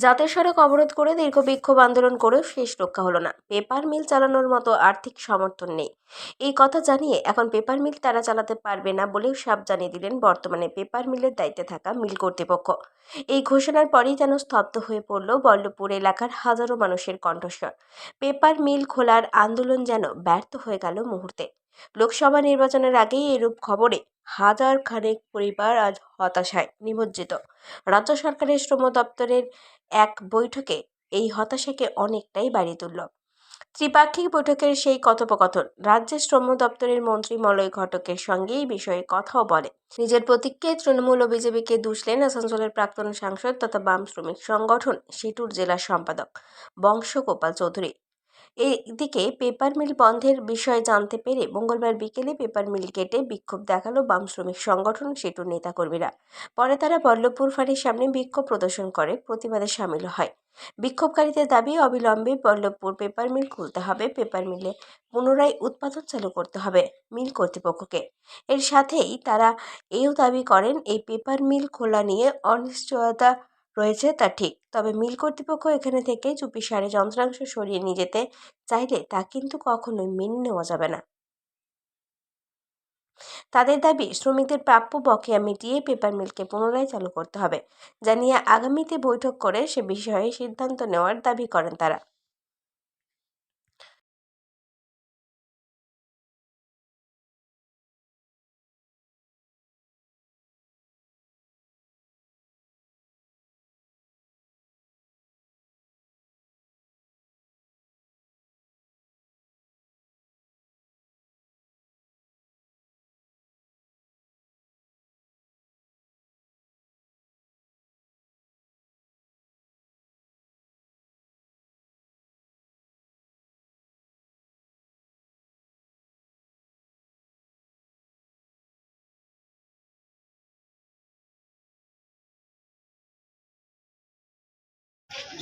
জাতীয় সড়ক অবরোধ করে দীর্ঘ বিক্ষোভ আন্দোলন করেও শেষ রক্ষা হলো না। পেপার মিল চালানোর মতো আর্থিক সমর্থন নেই। এই কথা জানিয়ে এখন পেপার মিল তারা চালাতে পারবে না বলেও সাফ জানিয়ে দিলেন বর্তমানে পেপার মিলের দায়িত্বে থাকা মিল কর্তৃপক্ষ। এই ঘোষণার পরই যেন স্তব্ধ হয়ে পড়ল বল্লভপুর এলাকার হাজারো মানুষের কণ্ঠস্বর। পেপার মিল খোলার আন্দোলন যেন ব্যর্থ হয়ে গেল মুহূর্তে। লোকসভা নির্বাচনের আগেই এরূপ খবরে হাজার খানেক পরিবার আজ হতাশায় নিমজ্জিত। রাজ্য সরকারের শ্রম দপ্তরের এক বৈঠকে এই হতাশাকে অনেকটাই বাড়িয়ে তুলল। ত্রিপাক্ষিক বৈঠকের সেই কথোপকথন রাজ্যের শ্রম দপ্তরের মন্ত্রী মলয় ঘটকের সঙ্গে এই বিষয়ে কথাও বলে। নিজের প্রতিক্রিয়ায় তৃণমূল ও বিজেপিকে দুষলেন আসানসোলের প্রাক্তন সাংসদ তথা বাম শ্রমিক সংগঠন সিটুর জেলা সম্পাদক বংশগোপাল চৌধুরী। এদিকে পেপার মিল বন্ধের বিষয়ে জানতে পেরে মঙ্গলবার বিকেলে পেপার মিল কেটে বিক্ষোভ দেখালো বাম শ্রমিক সংগঠন সেতুর নেতাকর্মীরা। পরে তারা বল্লভপুর ফাঁড়ির সামনে বিক্ষোভ প্রদর্শন করে প্রতিবাদে সামিল হয়। বিক্ষোভকারীদের দাবি, অবিলম্বে বল্লভপুর পেপার মিল খুলতে হবে, পেপার মিলে পুনরায় উৎপাদন চালু করতে হবে মিল কর্তৃপক্ষকে। এর সাথেই তারা এও দাবি করেন, এই পেপার মিল খোলা নিয়ে অনিশ্চয়তা রয়েছে তা ঠিক, তবে মিল কর্তৃপক্ষ এখানে থেকে চুপিসারে যন্ত্রাংশ সরিয়ে নিয়ে যেতে চাইলে তা কিন্তু কখনোই মেনে নেওয়া যাবে না। তাদের দাবি, শ্রমিকদের প্রাপ্য বকেয়া মিটিয়ে পেপার মিলকে পুনরায় চালু করতে হবে, যা নিয়ে আগামীতে বৈঠক করে সে বিষয়ে সিদ্ধান্ত নেওয়ার দাবি করেন তারা।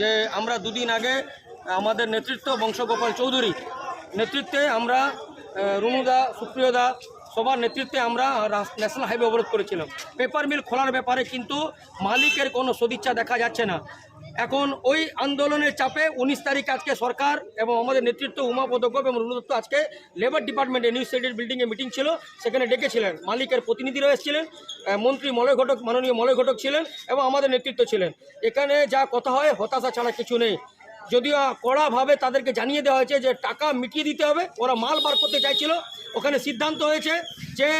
যে আমরা দুদিন আগে আমাদের নেতৃত্ব বংশগোপাল চৌধুরী নেতৃত্বে আমরা রুনুদা, সুপ্রিয়দা সবার নেতৃত্বে আমরা ন্যাশনাল হাইওয়ে অবরোধ করেছিলাম। পেপার মিল খোলার ব্যাপারে কিন্তু মালিকের কোনো সদিচ্ছা দেখা যাচ্ছে না। এখন ওই আন্দোলনের চাপে 19 তারিখ আজকে সরকার এবং আমাদের নেতৃত্ব উমাপদ গোপ এবং রুনুদত্ত আজকে লেবার ডিপার্টমেন্টে নিউ স্টেটের বিল্ডিংয়ে মিটিং ছিল, সেখানে ডেকেছিলেন। মালিকের প্রতিনিধিরা এসেছিলেন, মন্ত্রী মলয় ঘটক, মাননীয় মলয় ঘটক ছিলেন এবং আমাদের নেতৃত্ব ছিলেন। এখানে যা কথা হয় হতাশা ছাড়া কিছু নেই। যদিও কড়াভাবে তাদেরকে জানিয়ে দেওয়া হয়েছে যে টাকা মিটিয়ে দিতে হবে, ওরা মাল বার করতে চাইছিল। ওখানে সিদ্ধান্ত হয়েছে যে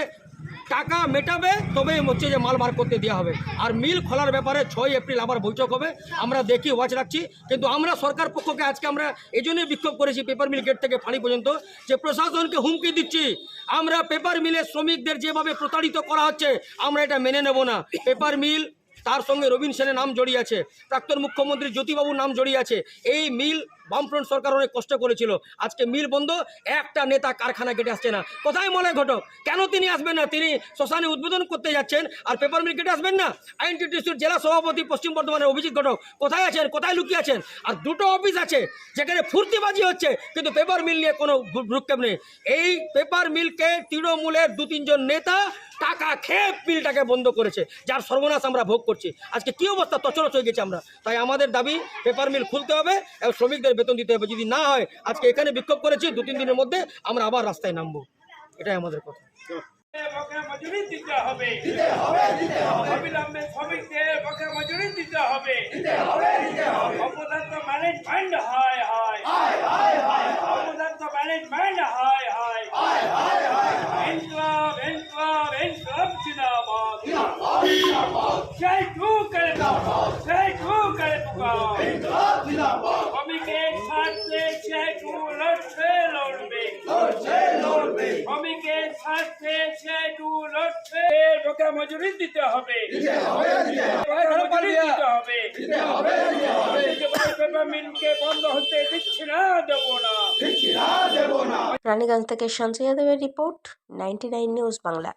টাকা মেটাবে তবেই হচ্ছে যে মাল বার করতে দেওয়া হবে। আর মিল খোলার ব্যাপারে 6 এপ্রিল আবার বৈঠক হবে, আমরা দেখি, ওয়াচ রাখছি। কিন্তু আমরা সরকার পক্ষকে আজকে আমরা এই জন্যই বিক্ষোভ করেছি পেপার মিল গেট থেকে ফাঁড়ি পর্যন্ত, যে প্রশাসনকে হুমকি দিচ্ছি, আমরা পেপার মিলের শ্রমিকদের যেভাবে প্রতারিত করা হচ্ছে আমরা এটা মেনে নেব না। পেপার মিল, তার সঙ্গে রবীন সেনের নাম জড়িয়ে আছে, প্রাক্তন মুখ্যমন্ত্রী জ্যোতিবাবুর নাম জড়িয়ে আছে। এই মিল বামফ্রন্ট সরকার অনেক কষ্ট করেছিল, আজকে মিল বন্ধ, একটা নেতা কারখানা কেটে আসছে না। কোথায় মলয় ঘটক? কেন তিনি আসবেন না? তিনি শ্মশানে উদ্বোধন করতে যাচ্ছেন আর পেপার মিল কেটে আসবেন না? আইএনটিটিউসির জেলা সভাপতি পশ্চিম বর্ধমানের অভিজিৎ ঘটক কোথায় আছেন? কোথায় লুকিয়ে আছেন? আর দুটো অফিস আছে যেখানে ফুর্তিবাজি হচ্ছে, কিন্তু পেপার মিল নিয়ে কোনো ভ্রুক্ষেপ নেই। এই পেপার মিলকে তৃণমূলের 2-3 জন নেতা টাকা খেয়ে মিলটাকে বন্ধ করেছে, যার সর্বনাশ আমরা ভোগ করছি। আজকে কি অবস্থা, তছনছ হয়ে গেছে আমরা। তাই আমাদের দাবি, পেপার মিল খুলতে হবে এবং শ্রমিকদের বেতন দিতে হবে। যদি না হয়, আজকে এখানে বিক্ষোভ করেছি, 2-3 দিনের মধ্যে আমরা আবার রাস্তায় নামবো, এটাই আমাদের কথা। মজুরি দিতে হবে, অবিলম্বে শ্রমিকদের বকেয়া মজুরি দিতে হবে, অপদার্থ ম্যানেজমেন্ট হায় হায়, অপদার্থ ম্যানেজমেন্ট হায় হায়, ইনকলাব ইনকলাব ইনকলাব জিন্দাবাদ, সেই টু করে সেই টু করে শ্রমিকের স্বার্থে সেই টু লড়ছে লড়বে, শ্রমিকের স্বার্থে সেই টু লড়ছে। বকেয়া মজুরি দিতে হবে, পেপার মিলকে বন্ধ হতে দিচ্ছি না, দেবো না। রানীগঞ্জ থেকে সঞ্জয় যাদবের রিপোর্ট, 99 নিউজ বাংলা।